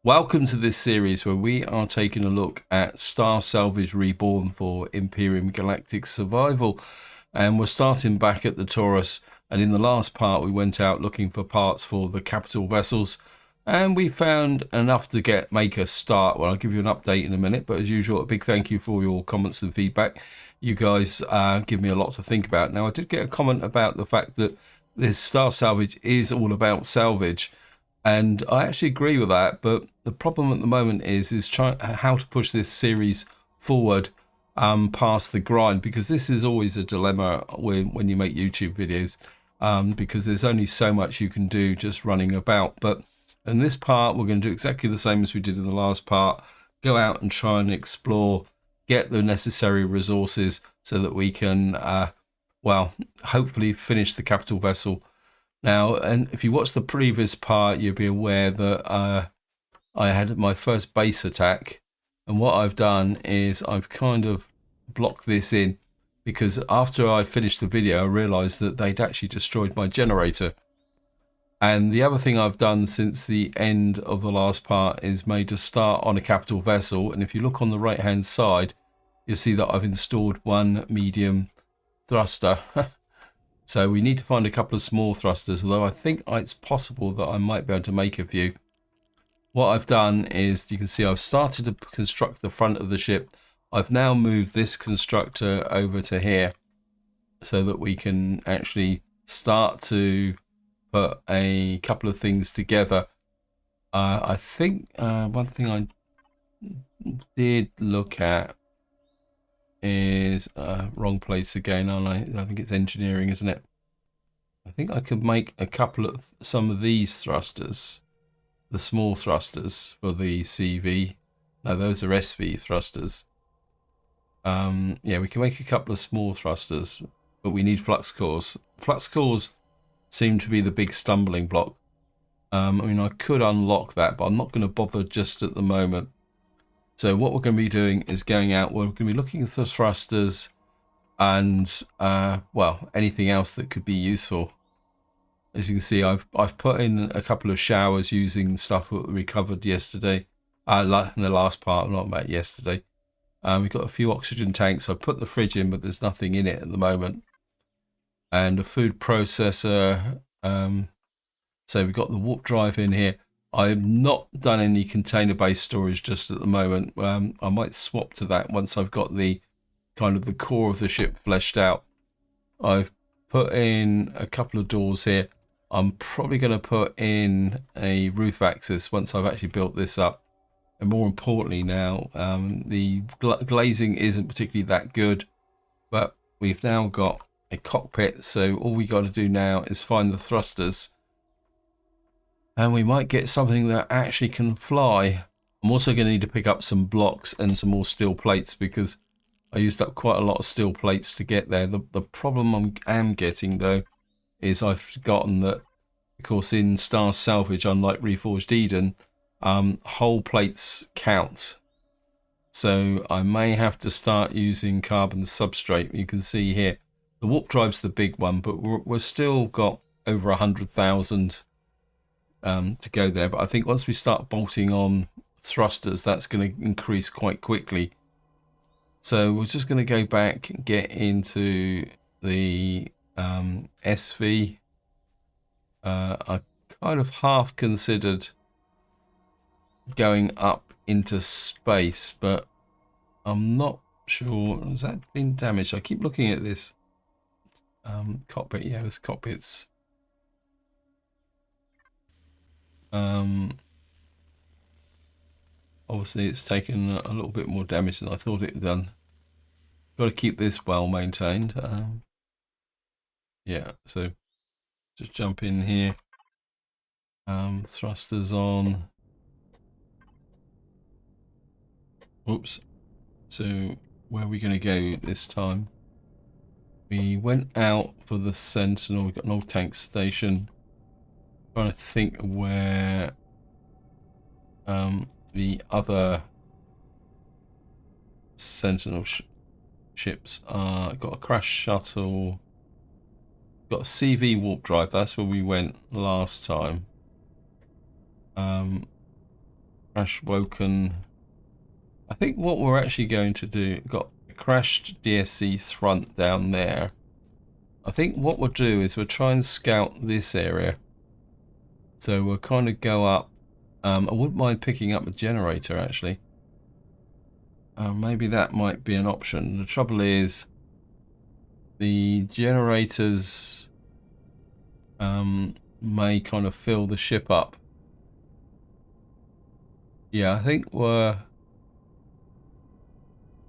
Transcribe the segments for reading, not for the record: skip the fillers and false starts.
Welcome to this series where we are taking a look at Starsalvage Reborn for Empyrion Galactic Survival, and we're starting back at the Taurus. And in the last part we went out looking for parts for the capital vessels, and we found enough to make a start. Well, I'll give you an update in a minute, but as usual, a big thank you for your comments and feedback. You guys give me a lot to think about. Now, I did get a comment about the fact that this Starsalvage is all about salvage, and I actually agree with that, but the problem at the moment is trying how to push this series forward past the grind, because this is always a dilemma when you make YouTube videos, because there's only so much you can do just running about. But in this part, we're going to do exactly the same as we did in the last part. Go out and try and explore, get the necessary resources so that we can, well, hopefully finish the capital vessel. Now, and if you watch the previous part, you'll be aware that I had my first base attack, and what I've done is I've kind of blocked this in, because after I finished the video, I realized that they'd actually destroyed my generator. And the other thing I've done since the end of the last part is made a start on a capital vessel, and if you look on the right hand side, you'll see that I've installed one medium thruster. So we need to find a couple of small thrusters, although I think it's possible that I might be able to make a few. What I've done is, you can see I've started to construct the front of the ship. I've now moved this constructor over to here so that we can actually start to put a couple of things together. I think one thing I did look at is wrong place again, aren't I? I think it's engineering, isn't it? I think I could make a couple of some of these thrusters, the small thrusters for the CV. No, those are SV thrusters. Yeah, we can make a couple of small thrusters, but we need flux cores. Flux cores seem to be the big stumbling block. I mean, I could unlock that, but I'm not going to bother just at the moment. So what we're going to be doing is going out, we're going to be looking for thrusters and, well, anything else that could be useful. As you can see, I've put in a couple of showers using stuff that we covered yesterday, in the last part, not about yesterday. We've got a few oxygen tanks. I've put the fridge in, but there's nothing in it at the moment. And a food processor. So we've got the warp drive in here. I've not done any container-based storage just at the moment. I might swap to that once I've got the kind of the core of the ship fleshed out. I've put in a couple of doors here. I'm probably going to put in a roof access once I've actually built this up. And more importantly now, the glazing isn't particularly that good, but we've now got a cockpit. So all we got to do now is find the thrusters, and we might get something that actually can fly. I'm also going to need to pick up some blocks and some more steel plates, because I used up quite a lot of steel plates to get there. The problem I am getting, though, is I've forgotten that, of course, in Starsalvage, unlike Reforged Eden, whole plates count. So I may have to start using carbon substrate. You can see here, the warp drive's the big one, but we're still got over 100,000 to go there. But I think once we start bolting on thrusters, that's going to increase quite quickly. So we're just going to go back and get into the SV. I kind of half considered going up into space, but I'm not sure. Has that been damaged? I keep looking at this cockpit. Yeah, this cockpit's obviously it's taken a little bit more damage than I thought it had done. Got to keep this well maintained. Yeah, so just jump in here. Thrusters on. Oops. So where are we going to go this time? We went out for the Sentinel. We've got an old tank station. Trying to think where the other Sentinel ships are. Got a crash shuttle. Got a CV warp drive. That's where we went last time. Crash woken. I think what we're actually going to do, got a crashed DSC front down there. I think what we'll do is we'll try and scout this area. So we'll kind of go up. I wouldn't mind picking up a generator actually. Maybe that might be an option. The trouble is the generators may kind of fill the ship up. Yeah, I think we're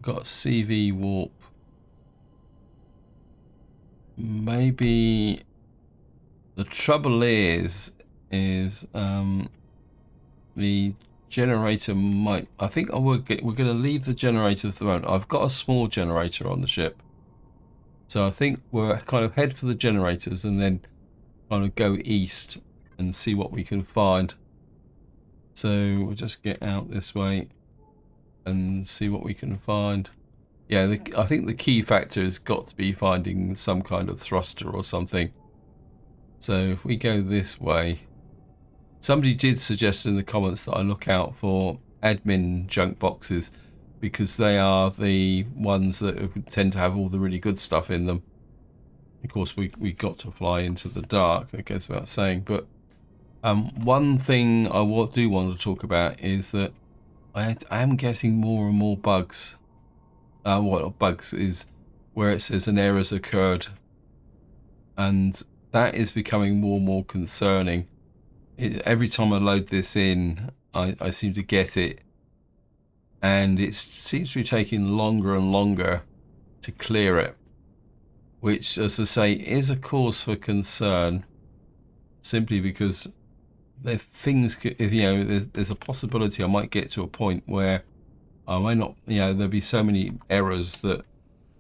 got CV warp. Maybe the trouble is the generator might. I think we're going to leave the generator at the moment. I've got a small generator on the ship, so I think we're kind of head for the generators and then kind of go east and see what we can find. So we'll just get out this way and see what we can find. Yeah, I think the key factor has got to be finding some kind of thruster or something. So if we go this way, somebody did suggest in the comments that I look out for admin junk boxes because they are the ones that tend to have all the really good stuff in them. Of course, we got to fly into the dark, that goes without saying. But one thing I do want to talk about is that I am getting more and more bugs. What bugs is where it says an error's occurred, and that is becoming more and more concerning. Every time I load this in, I seem to get it, and it seems to be taking longer and longer to clear it, which, as I say, is a cause for concern, simply because there things could, there's a possibility I might get to a point where I may not, there'll be so many errors that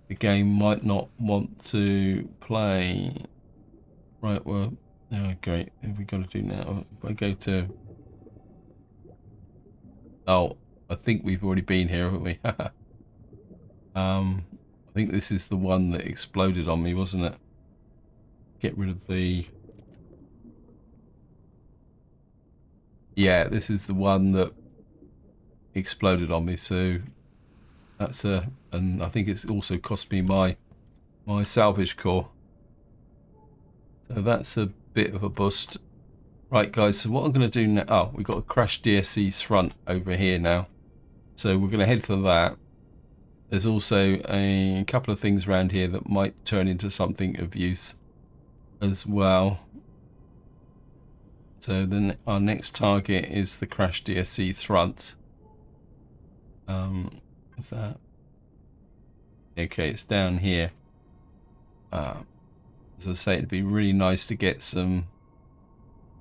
the game might not want to play. Right, well, oh, great. What have we got to do now? If I go to... Oh, I think we've already been here, haven't we? I think this is the one that exploded on me, wasn't it? Get rid of the... Yeah, this is the one that exploded on me, so that's and I think it's also cost me my salvage core. So that's a bit of a bust. Right, guys, so what I'm going to do now... Oh, we've got a crashed DSC's front over here now. So we're going to head for that. There's also a couple of things around here that might turn into something of use as well. So then our next target is the crashed DSC front. What's that? Okay, it's down here. As I say, it'd be really nice to get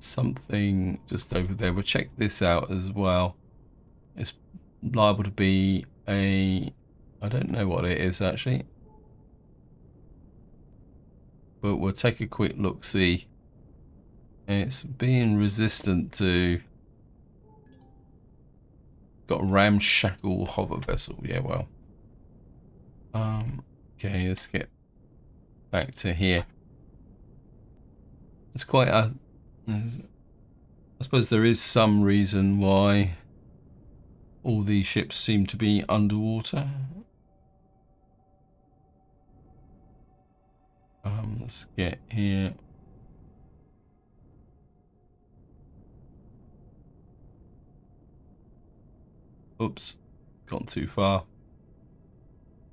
something just over there. We'll check this out as well. It's liable to be I don't know what it is actually, but we'll take a quick look see. It's being resistant to, got a ramshackle hover vessel. Yeah, well, okay, let's get back to here. It's quite a, I suppose there is some reason why all these ships seem to be underwater. Let's get here. Oops, gone too far.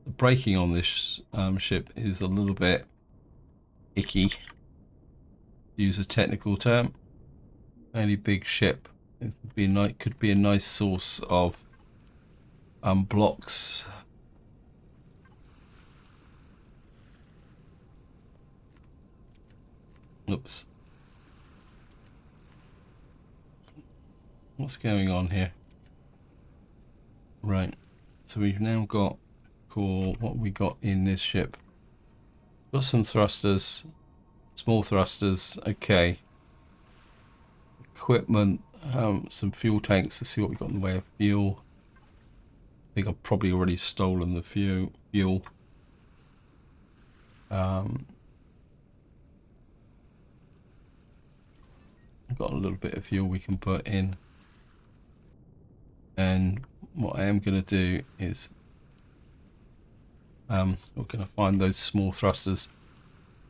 The braking on this ship is a little bit icky. Use a technical term. Fairly big ship. It could be a nice source of blocks. Oops. What's going on here? Right. So we've now got what we got in this ship. Got some thrusters, small thrusters. Okay. Equipment, some fuel tanks. Let's see what we got in the way of fuel. I think I've probably already stolen the fuel. I've got a little bit of fuel we can put in. And what I am going to do is we're going to find those small thrusters.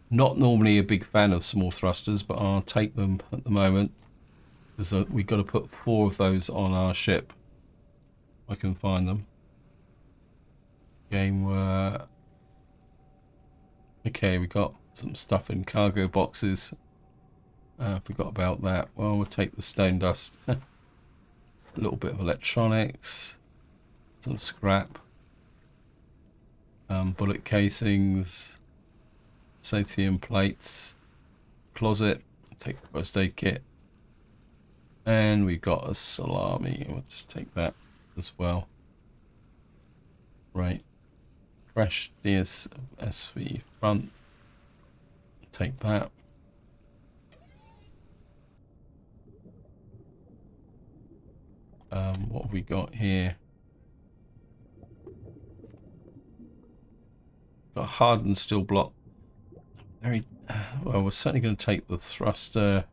Not normally a big fan of small thrusters, but I'll take them at the moment because we've got to put 4 of those on our ship. I can find them. Okay, we got some stuff in cargo boxes. Forgot about that. Well, we'll take the stone dust. A little bit of electronics, some scrap, bullet casings, satium plates, closet, take the first aid kit, and we've got a salami. We'll just take that as well. Right, crash DSV front, take that. What have we got here? Got a hardened steel block. Very well. We're certainly going to take the thruster.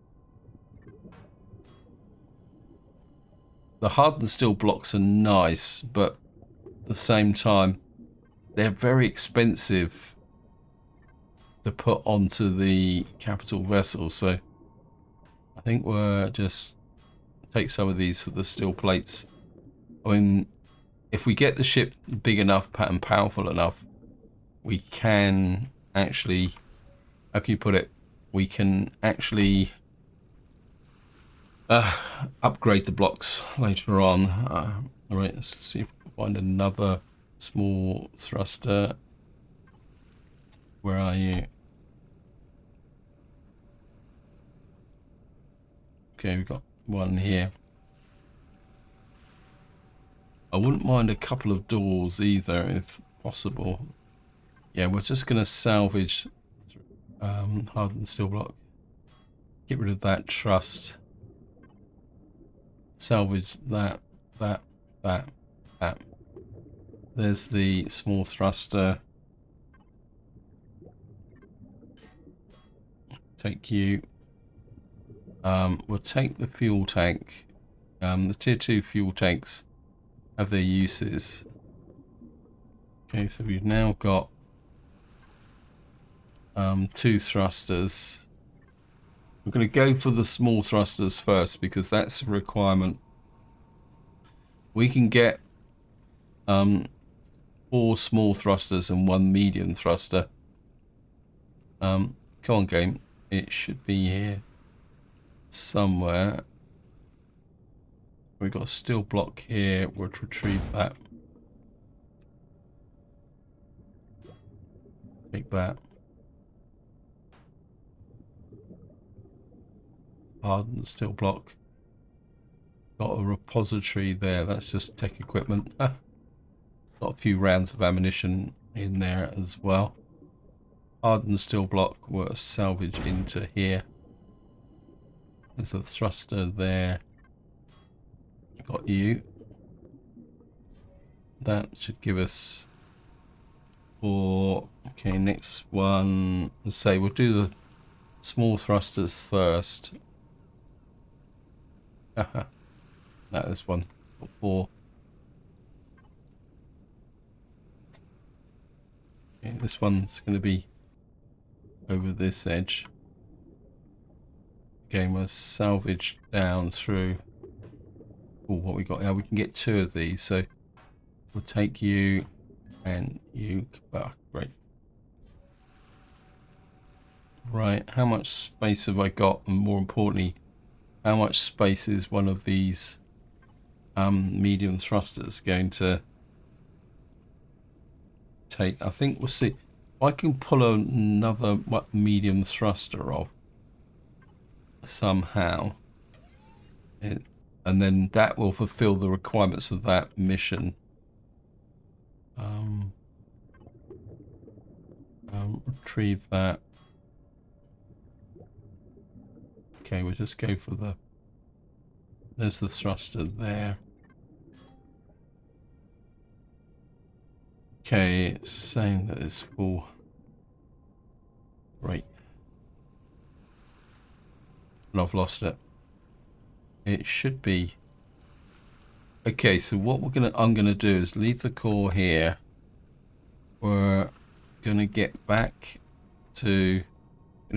The hardened steel blocks are nice, but at the same time, they're very expensive to put onto the capital vessel. So I think we're just take some of these for the steel plates. I mean, if we get the ship big enough and powerful enough, we can actually, how can you put it? We can actually upgrade the blocks later on. All right, let's see if we can find another small thruster. Where are you? Okay, we've got one here. I wouldn't mind a couple of doors either, if possible. Yeah, we're just going to salvage hardened steel block. Get rid of that truss. Salvage that. There's the small thruster. Take you. We'll take the fuel tank. The tier 2 fuel tanks have their uses. Okay, so we've now got 2 thrusters. We're going to go for the small thrusters first because that's a requirement. We can get 4 small thrusters and 1 medium thruster. Come on, game. It should be here somewhere. We've got a steel block here. We'll retrieve that. Take that. Hardened steel block. Got a repository there. That's just tech equipment. Got a few rounds of ammunition in there as well. Hardened steel block. We'll salvage into here. There's a thruster there. Got you. That should give us 4. Okay, next one. Let's say we'll do the small thrusters first. No, this one. Got 4. Okay, this one's going to be over this edge. Okay, we'll salvage down through. Oh, what we got now? We can get 2 of these, so we'll take you and you. Great. Right, how much space have I got? And more importantly, how much space is one of these medium thrusters going to take? I think we'll see. If I can pull another medium thruster off somehow, and then that will fulfill the requirements of that mission. Retrieve that. Okay, we'll just go for the. There's the thruster there. Okay, it's saying that it's full. Right. And I've lost it. It should be Okay, so what I'm gonna do is leave the core here. We're gonna get back to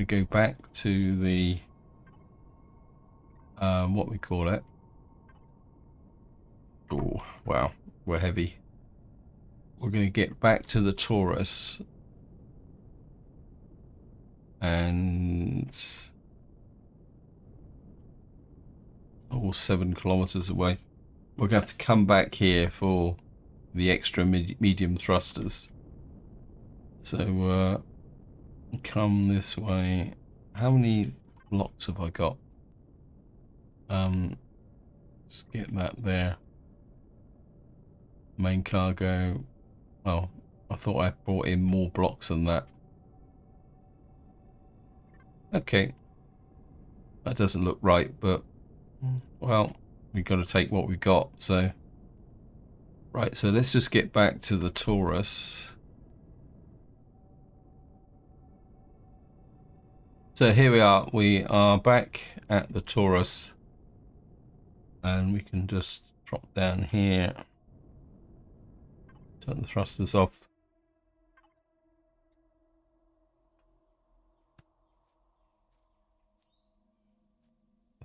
go back to the what we call it. Oh wow, we're heavy. We're gonna get back to the Taurus and 7 kilometers away. We're gonna have to come back here for the extra medium thrusters. So come this way. How many blocks have I got? Just get that there. Main cargo. Oh, I thought I brought in more blocks than that. Okay, that doesn't look right, but well, we've got to take what we got. So right, so let's just get back to the Taurus. So here we are. We are back at the Taurus, and we can just drop down here. Turn the thrusters off.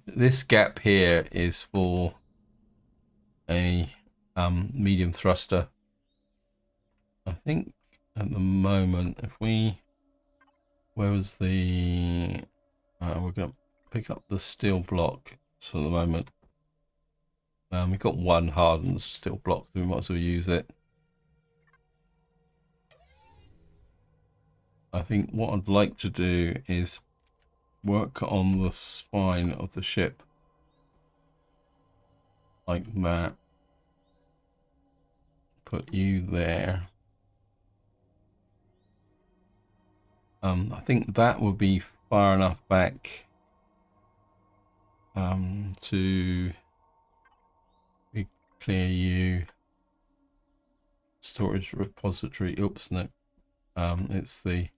This gap here is for a medium thruster. I think at the moment, if we, where was the, we're going to pick up the steel block. So at the moment, we've got one hardened steel block, so we might as well use it. I think what I'd like to do is work on the spine of the ship like that. Put you there. I think that would be far enough back to clear you. Storage repository. Oops, no. It's the.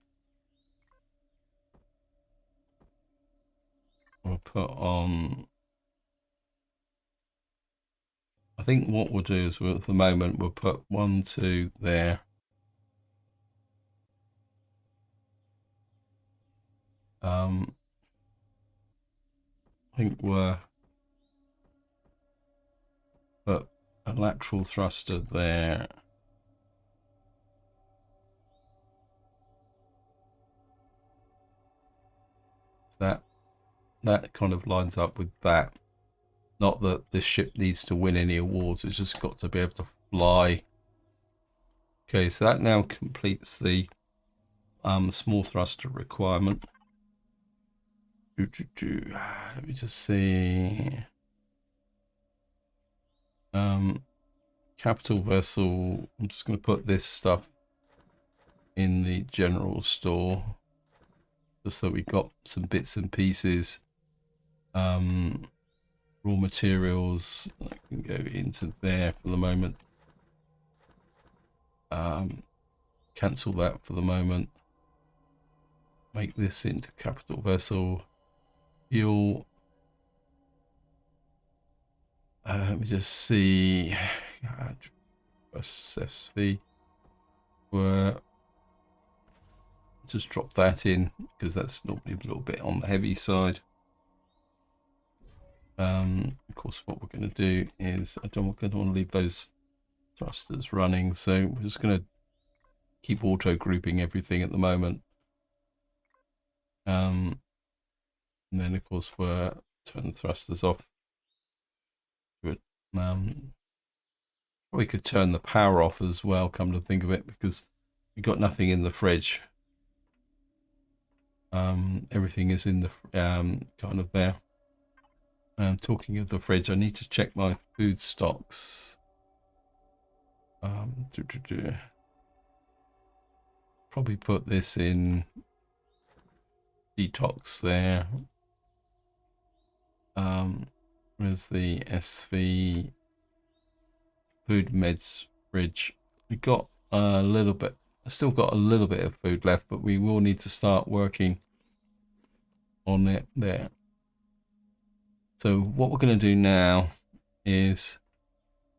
We'll put on. I think what we'll do is, at the moment, we'll put 1, 2 there. I think we're put a lateral thruster there. That kind of lines up with that. Not that this ship needs to win any awards, it's just got to be able to fly. Okay, so that now completes the small thruster requirement. Let me just see. Capital vessel. I'm just going to put this stuff in the general store, just so we got some bits and pieces. Raw materials. I can go into there for the moment. Cancel that for the moment. Make this into capital vessel. Fuel. Let me just see. SV. Just drop that in because that's normally a little bit on the heavy side. Of course, what we're going to do is I don't want to leave those thrusters running, so we're just going to keep auto grouping everything at the moment. And then of course we're turn the thrusters off. We could turn the power off as well, come to think of it, because we've got nothing in the fridge. Everything is in the kind of there. Talking of the fridge, I need to check my food stocks. Probably put this in detox there. Where's the SV food meds fridge? We got a little bit. I still got a little bit of food left, but we will need to start working on it there. So what we're going to do now is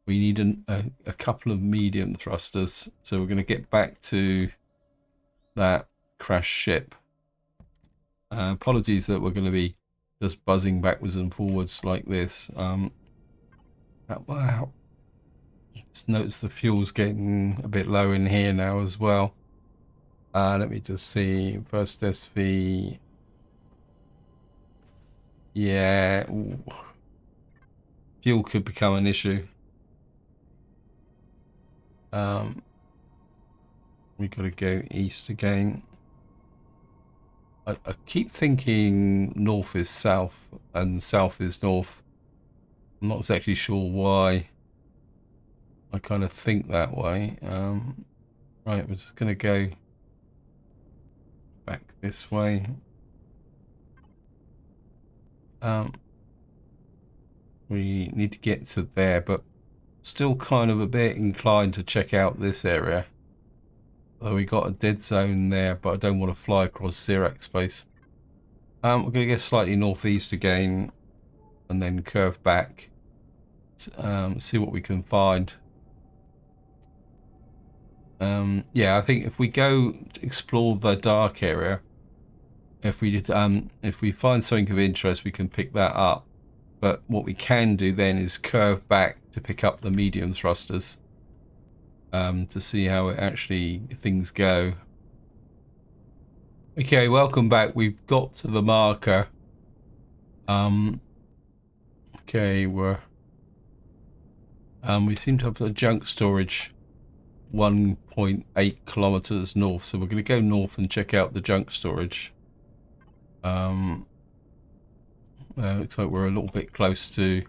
we need a couple of medium thrusters. So we're going to get back to that crashed ship. Apologies that we're going to be just buzzing backwards and forwards like this. Wow. Just notice the fuel's getting a bit low in here now as well. Let me just see. First SV. Yeah. Ooh. Fuel could become an issue. We got to go east again. I keep thinking north is south and south is north. I'm not exactly sure why I kind of think that way. Right, we're just going to go back this way. We need to get to there, but still kind of a bit inclined to check out this area. Though we got a dead zone there, but I don't want to fly across Xerax space. We're going to get slightly northeast again and then curve back. See what we can find. Yeah, I think if we go explore the dark area, if we find something of interest, we can pick that up. But what we can do then is curve back to pick up the medium thrusters, to see how it actually things go. Okay, welcome back. We've got to the marker. Okay, we seem to have a junk storage 1.8 kilometers north, so we're going to go north and check out the junk storage. Looks like we're a little bit close to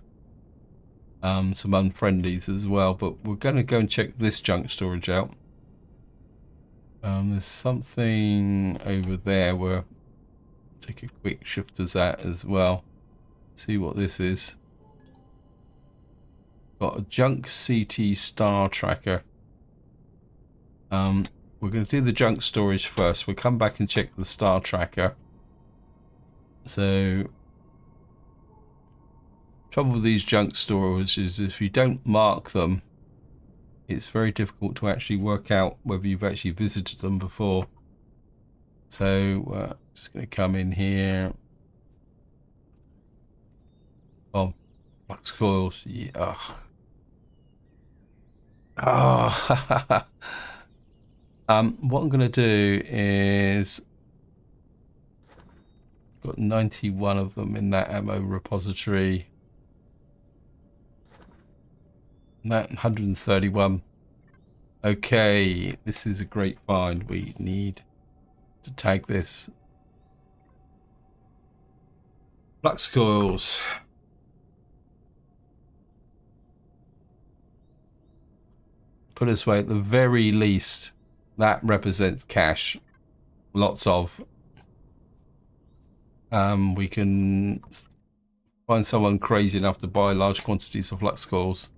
some unfriendlies as well, but we're going to go and check this junk storage out. There's something over there where take a quick shifters at as well. See what this is. Got a junk CT star tracker. We're going to do the junk storage first. We'll come back and check the star tracker. So, trouble with these junk storage is if you don't mark them, it's very difficult to actually work out whether you've actually visited them before. So, just going to come in here. Oh, Flux coils. Yeah. Oh. What I'm going to do is got 91 of them in that ammo repository. That 131. Okay, this is a great find. We need to tag this. Flux coils. Put it this way, at the very least, that represents cash. Lots of. We can find someone crazy enough to buy large quantities of flux coils.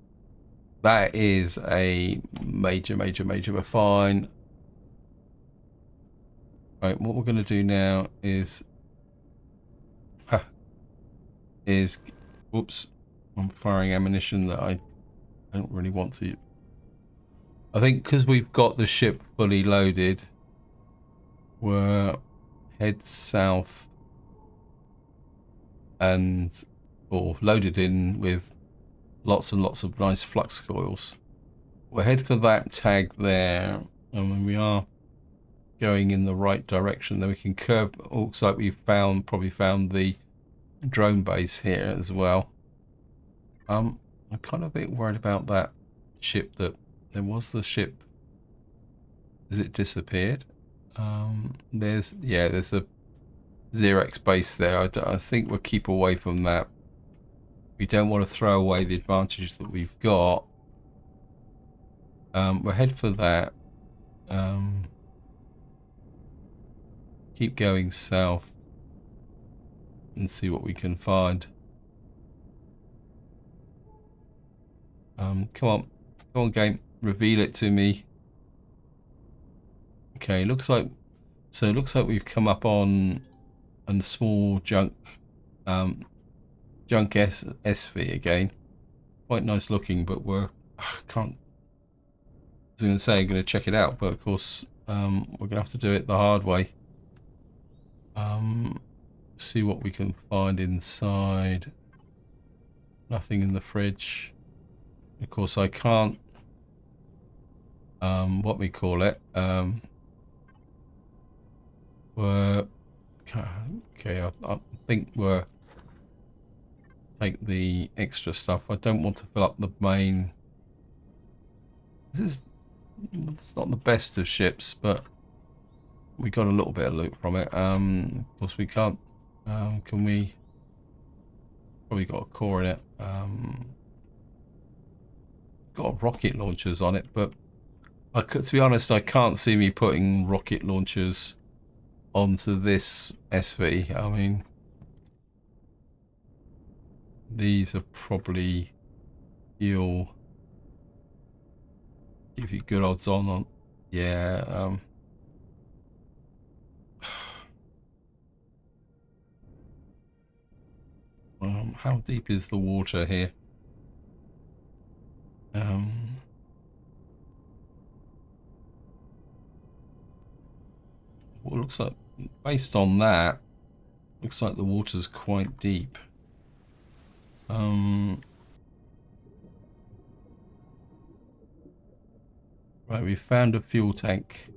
That is a major find. Right, what we're going to do now is whoops, I'm firing ammunition that I don't really want to. I think because we've got the ship fully loaded, we'll head south and loaded in with lots and lots of nice flux coils. We'll head for that tag there, and when we are going in the right direction, then we can curve. Looks like we've probably found the drone base here as well. I'm kind of a bit worried about that ship. That there was the ship. Has it disappeared? There's a Xerax base there. I think we'll keep away from that. We don't want to throw away the advantage that we've got. We'll head for that. Keep going south and see what we can find. Come on game, reveal it to me. Okay, looks like we've come up on a small junk SV again. Quite nice looking, but we're Can't. I was going to say I'm going to check it out, but of course we're going to have to do it the hard way. See what we can find inside. Nothing in the fridge. Of course, I can't. What we call it. We're okay. I think we're take the extra stuff. I don't want to fill up the main. It's not the best of ships, but we got a little bit of loot from it. Of course we can't. Can we? Probably got a core in it. Got rocket launchers on it, but to be honest, I can't see me putting rocket launchers onto this SV. I mean, these are probably you'll give you good odds on. Yeah. How deep is the water here? Well, it looks like, based on that, looks like the water's quite deep. Right, we found a fuel tank.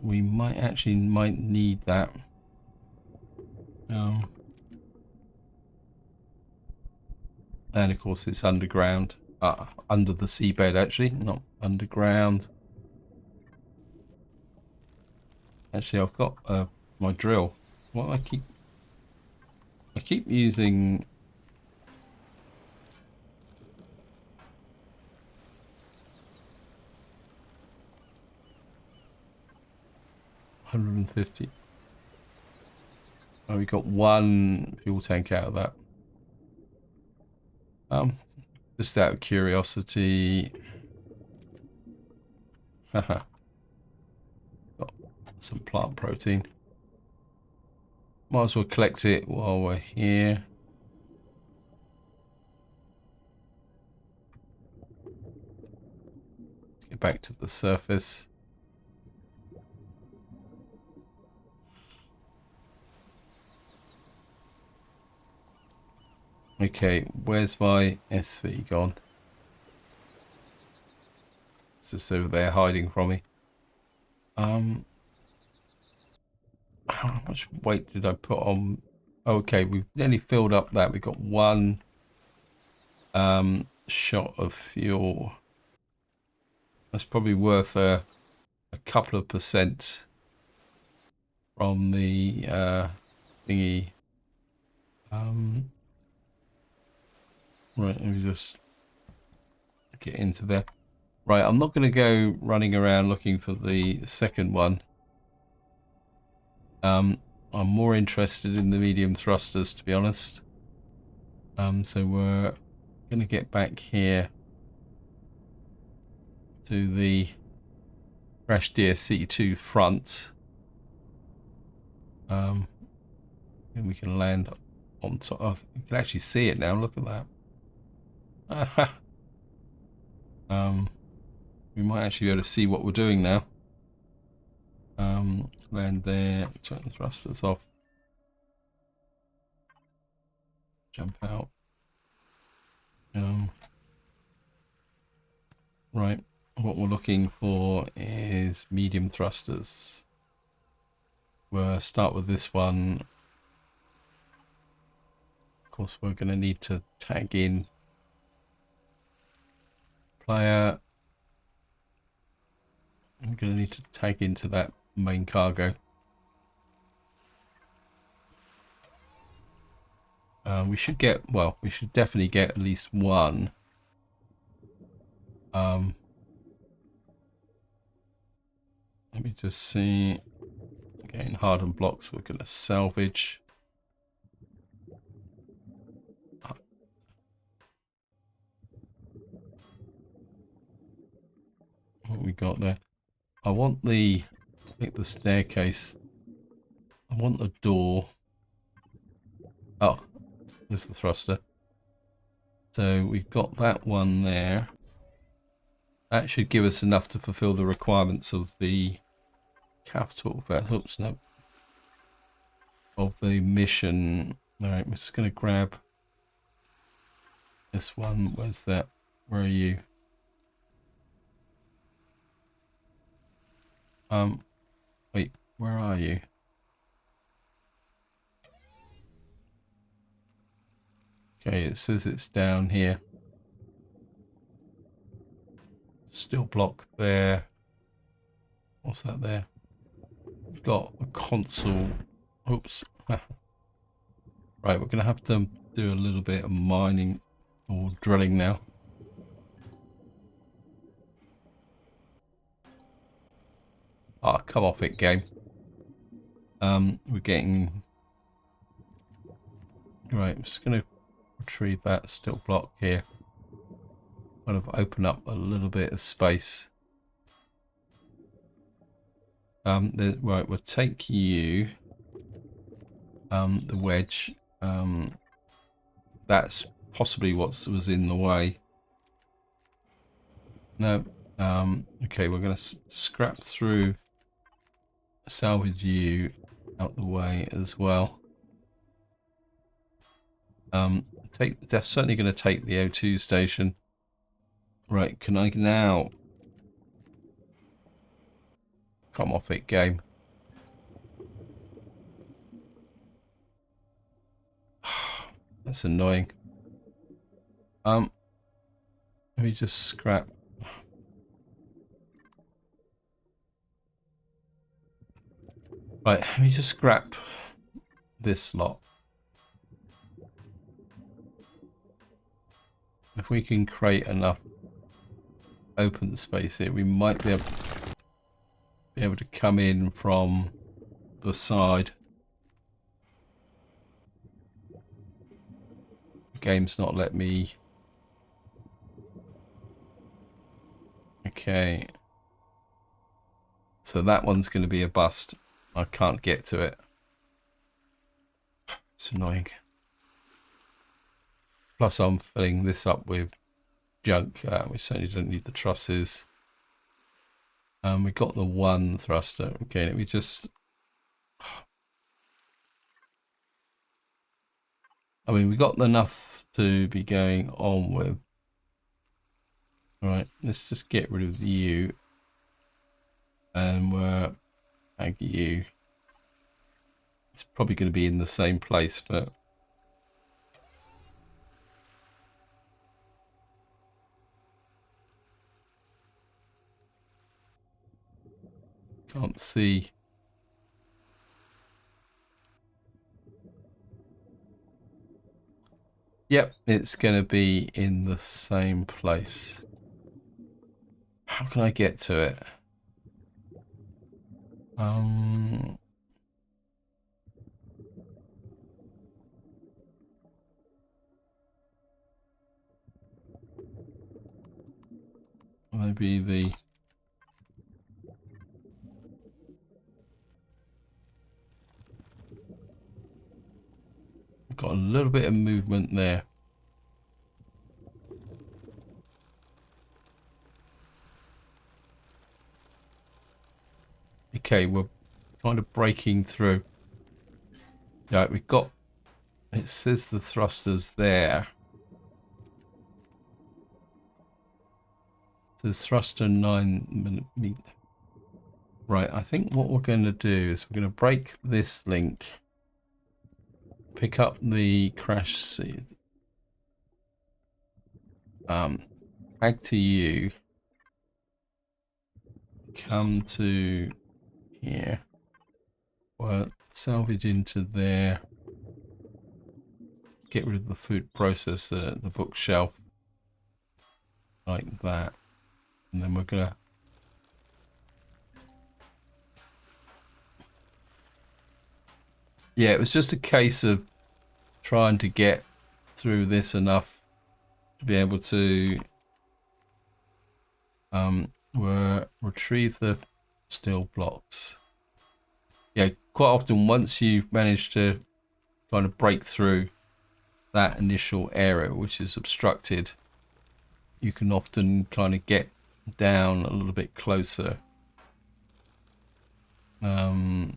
We might need that. And of course it's underground. Under the seabed actually, not underground. Actually, I've got my drill. Well, I keep using. $150. Oh, we got one fuel tank out of that. Just out of curiosity. Haha. Got some plant protein. Might as well collect it while we're here. Let's get back to the surface. Okay, where's my SV gone? It's just over there hiding from me. How much weight did I put on? Okay, we've nearly filled up that. We've got one shot of fuel. That's probably worth a couple of percent from the thingy. Right, let me just get into there. Right, I'm not going to go running around looking for the second one. I'm more interested in the medium thrusters, to be honest. So we're going to get back here to the Crash DSC2 front. And we can land on top. Oh, you can actually see it now. Look at that. We might actually be able to see what we're doing now. Land there, turn the thrusters off. Jump out. Right, what we're looking for is medium thrusters. We'll start with this one. Of course, we're going to need to tag in player. I'm going to need to tag into that main cargo. We should get, well, we should definitely get at least one. Let me just see. Again, hardened blocks we're going to salvage. What we got there? I want the, I think the staircase. I want the door. Oh, there's the thruster. So we've got that one there. That should give us enough to fulfill the requirements of the capital. Oops, no. Of the mission. All right, we're just going to grab this one. Where's that? Where are you? Wait, where are you? Okay, it says it's down here. Steel block there. What's that there? We've got a console. Oops. Right, we're going to have to do a little bit of mining or drilling now. Ah, come off it, game. We're getting... Right, I'm just going to retrieve that steel block here. Kind of open up a little bit of space. Right, we'll take you. The wedge. That's possibly what was in the way. No. Okay, we're going to scrap through, salvage you out the way as well. They're certainly going to take the O2 station. Right, can I now come off it, game? That's annoying. Let me just scrap. Right, let me just scrap this lot. If we can create enough open space here, we might be able to come in from the side. The game's not let me. Okay. So that one's going to be a bust. I can't get to it. It's annoying. Plus I'm filling this up with junk. We certainly don't need the trusses. We got the one thruster. Okay, let me just... I mean, we got enough to be going on with. Alright, let's just get rid of you. And we're... you. It's probably going to be in the same place, but... Can't see. Yep, it's going to be in the same place. How can I get to it? Maybe the... Got a little bit of movement there. Okay, we're kind of breaking through. Yeah, we've got... It says the thrusters there. It says thruster 9mm. Right, I think what we're going to do is we're going to break this link. Pick up the crash seed. Back to you. Come to here. Well, salvage into there. Get rid of the food processor, the bookshelf. Like that. And then we're gonna... Yeah, it was just a case of trying to get through this enough to be able to retrieve the steel blocks. Yeah, quite often once you manage to kind of break through, that initial area which is obstructed, you can often kind of get down a little bit closer. Okay,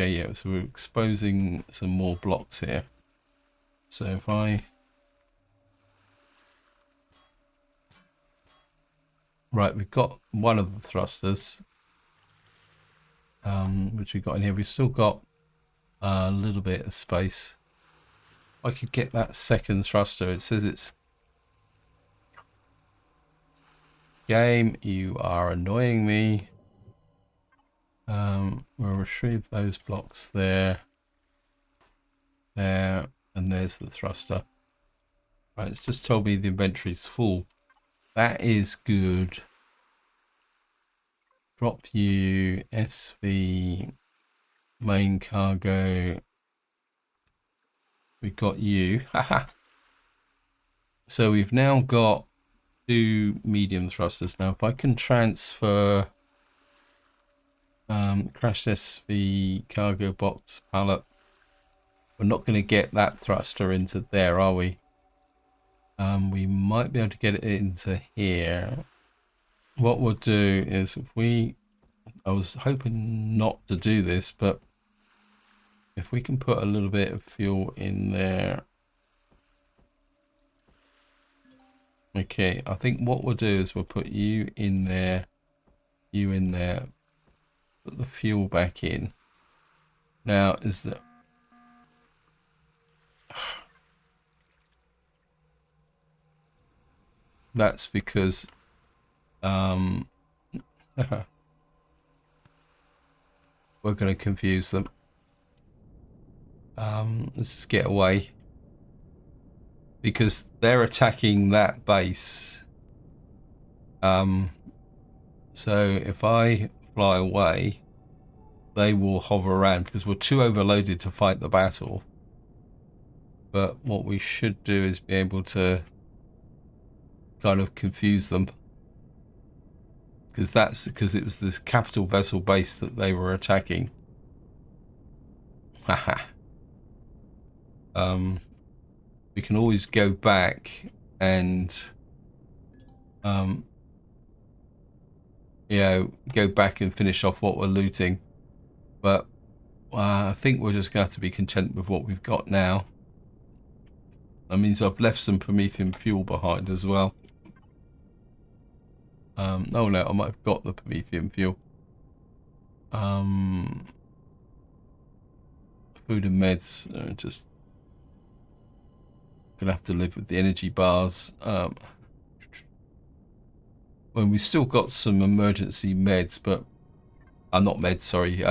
yeah, so we're exposing some more blocks here. So if I... Right, we've got one of the thrusters, which we've got in here. We've still got a little bit of space. I could get that second thruster. It says it's... Game, you are annoying me. We'll retrieve those blocks there, there, and there's the thruster. Right, it's just told me the inventory's full. That is good. Drop you, SV, main cargo. We've got you. Haha. So we've now got 2 medium thrusters. Now if I can transfer crash SV cargo box pallet, we're not going to get that thruster into there, are we? We might be able to get it into here. What we'll do is if we... I was hoping not to do this, but if we can put a little bit of fuel in there. Okay, I think what we'll do is we'll put you in there, you in there, put the fuel back in. Now, is that... That's because we're going to confuse them. Let's just get away, because they're attacking that base. So if I fly away, they will hover around because we're too overloaded to fight the battle. But what we should do is be able to kind of confuse them, because it was this capital vessel base that they were attacking. Haha. We can always go back and you know, go back and finish off what we're looting, but I think we're just going to have to be content with what we've got now. That means I've left some Promethean fuel behind as well. Oh no, I might have got the Promethean fuel. Food and meds, just gonna have to live with the energy bars. Well, we still got some emergency meds, but not meds, sorry,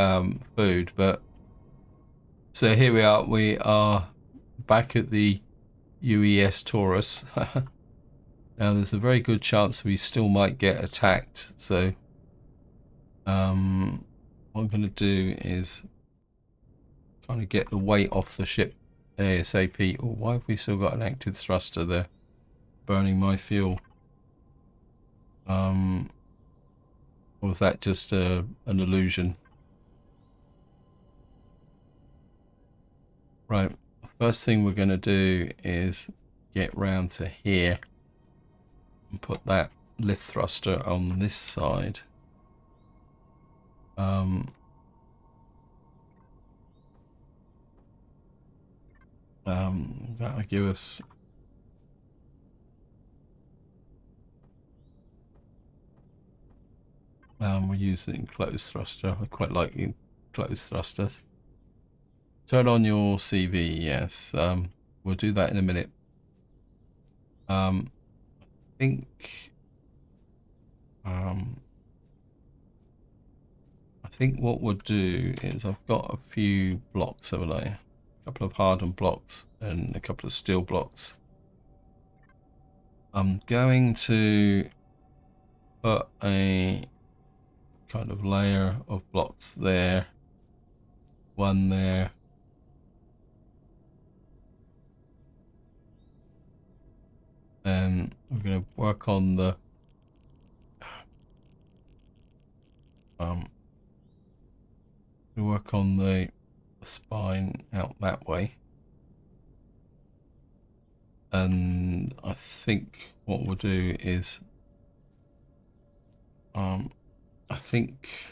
food. But so here we are. We are back at the UES Taurus. Now there's a very good chance we still might get attacked. So what I'm going to do is trying to get the weight off the ship ASAP. Oh, why have we still got an active thruster there burning my fuel? Or was that just an illusion? Right, first thing we're going to do is get round to here and put that lift thruster on this side. That'll give us we're using closed thruster. I quite like the closed thrusters. Turn on your CV, yes. We'll do that in a minute. I think what we'll do is I've got a few blocks, haven't I? A couple of hardened blocks and a couple of steel blocks. I'm going to put a kind of layer of blocks there, one there, and we're going to work on the spine out that way. And I think what we'll do is, I think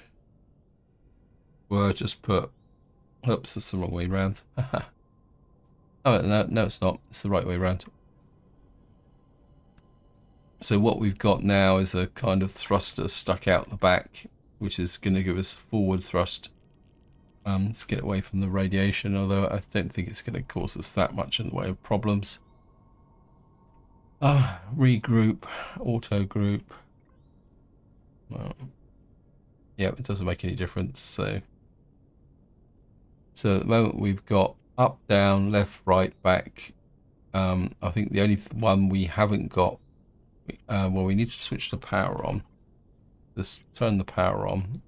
we'll just put, oops, that's the wrong way around. Oh, no, it's not. It's the right way around. So what we've got now is a kind of thruster stuck out the back, which is going to give us forward thrust. Let's get away from the radiation, although I don't think it's going to cause us that much in the way of problems. Regroup, auto group. Well, yeah, it doesn't make any difference. So at the moment we've got up, down, left, right, back. I think the only one we haven't got, well, we need to switch the power on. Just turn the power on.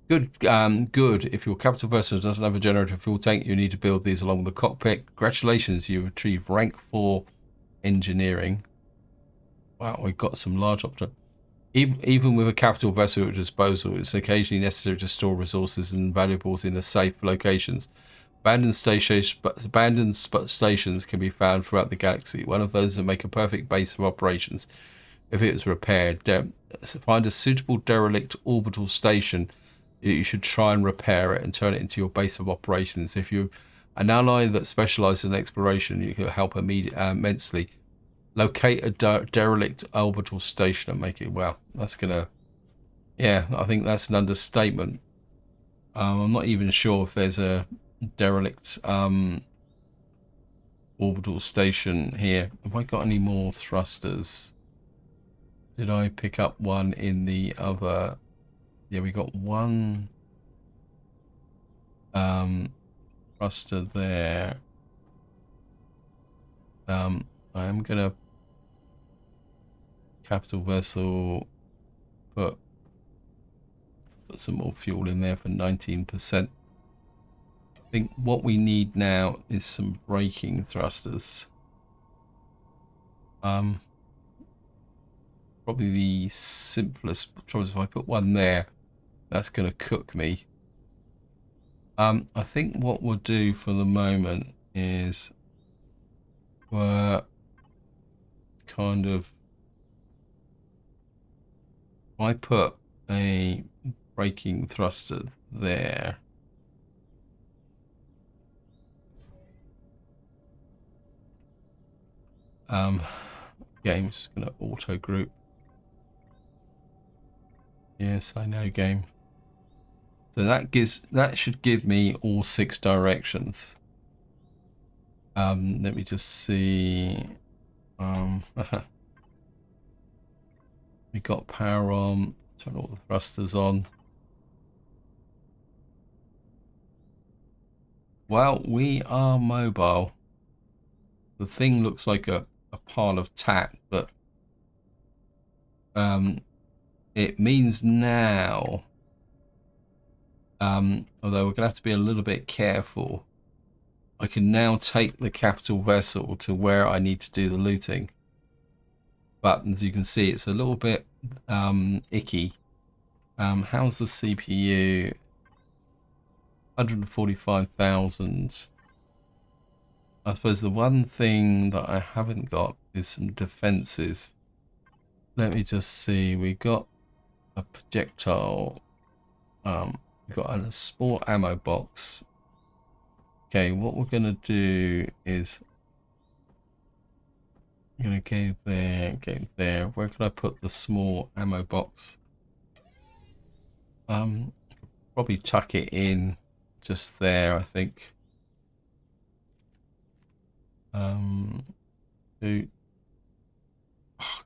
Good. Good. If your capital vessel doesn't have a generator fuel tank, you need to build these along the cockpit. Congratulations, you've achieved rank 4 engineering. Wow, we've got some large options. Even with a capital vessel at disposal, it's occasionally necessary to store resources and valuables in a safe locations. Abandoned stations can be found throughout the galaxy. One of those that make a perfect base of operations. If it was repaired, find a suitable derelict orbital station. You should try and repair it and turn it into your base of operations. If you're an ally that specializes in exploration, you can help immensely. Locate a derelict orbital station and make it. Well, that's gonna. Yeah, I think that's an understatement. I'm not even sure if there's a derelict orbital station here. Have I got any more thrusters? Did I pick up one in the other? Yeah, we got one thruster there. I am gonna capital vessel put some more fuel in there for 19%. I think what we need now is some braking thrusters. Probably the simplest. Trouble is if I put one there, that's going to cook me. I think what we'll do for the moment is we're kind of. I put a braking thruster there. Game's gonna auto group. Yes, I know, game. So that should give me all 6 directions. Let me just see. We got power on. Turn all the thrusters on. Well, we are mobile. The thing looks like a pile of tat, but it means now, although we're gonna have to be a little bit careful, I can now take the capital vessel to where I need to do the looting. But as you can see, it's a little bit icky. How's the CPU? 145,000. I suppose the one thing that I haven't got is some defenses. Let me just see. We got a projectile. We've got a small ammo box. Okay, what we're gonna do is I'm gonna go there. Where can I put the small ammo box? Probably tuck it in just there, I think. Oh,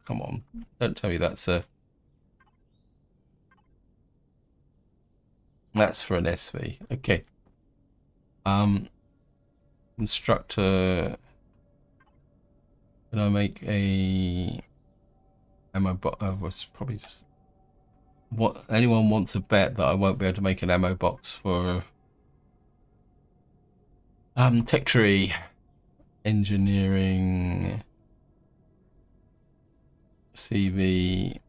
come on. Don't tell me that's for an SV. Okay. Constructor. Can I make a ammo box? Was probably just what anyone wants to bet that I won't be able to make an ammo box for tech tree engineering CV.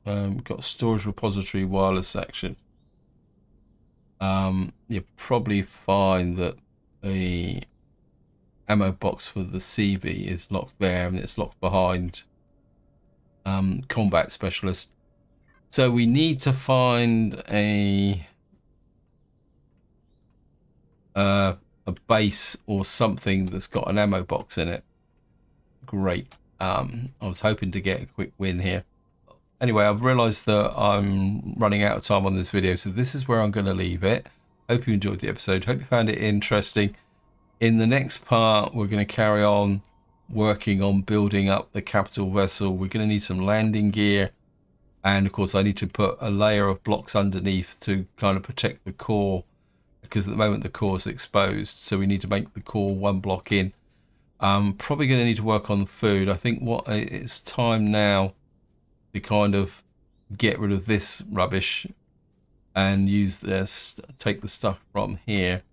Got storage repository wireless section. You'll probably find that the ammo box for the CV is locked there, and it's locked behind combat specialist. So we need to find a base or something that's got an ammo box in it. Great. I was hoping to get a quick win here. Anyway, I've realized that I'm running out of time on this video, so this is where I'm going to leave it. Hope you enjoyed the episode. Hope you found it interesting. In the next part, we're going to carry on working on building up the capital vessel. We're going to need some landing gear, and of course I need to put a layer of blocks underneath to kind of protect the core, because at the moment the core is exposed, so we need to make the core one block in. I'm probably going to need to work on the food. I think what it's time now to kind of get rid of this rubbish and use this, take the stuff from here.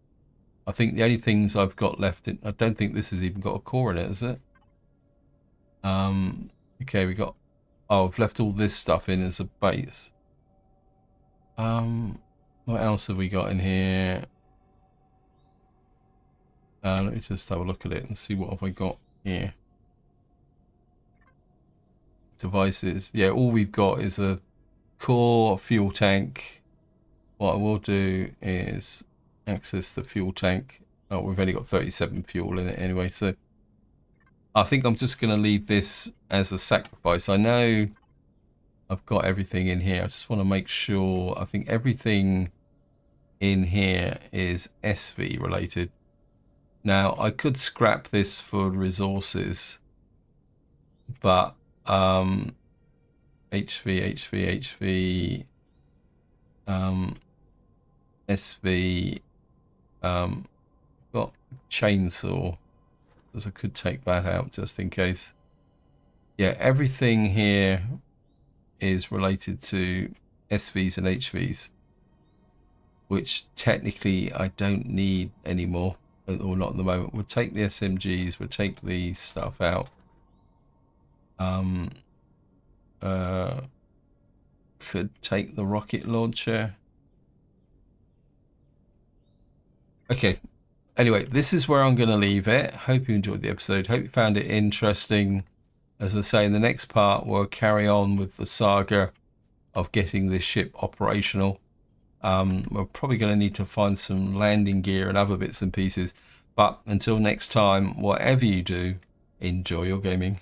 I think the only things I've got left in, I don't think this has even got a core in it, is it? Okay, we got, oh, I've left all this stuff in as a base. What else have we got in here? Let me just have a look at it and see what have I got here. Devices. Yeah, all we've got is a core, fuel tank. What I will do is access the fuel tank. Oh, we've only got 37 fuel in it anyway, so I think I'm just going to leave this as a sacrifice. I know I've got everything in here. I just want to make sure. I think everything in here is SV related. Now, I could scrap this for resources, but HV, SV, got chainsaw, because I could take that out just in case. Yeah, everything here is related to SVs and HVs, which technically I don't need anymore, or not at the moment. We'll take the SMGs, we'll take the stuff out. Could take the rocket launcher. Okay, anyway, this is where I'm going to leave it. Hope you enjoyed the episode. Hope you found it interesting. As I say, in the next part, we'll carry on with the saga of getting this ship operational. We're probably going to need to find some landing gear and other bits and pieces. But until next time, whatever you do, enjoy your gaming.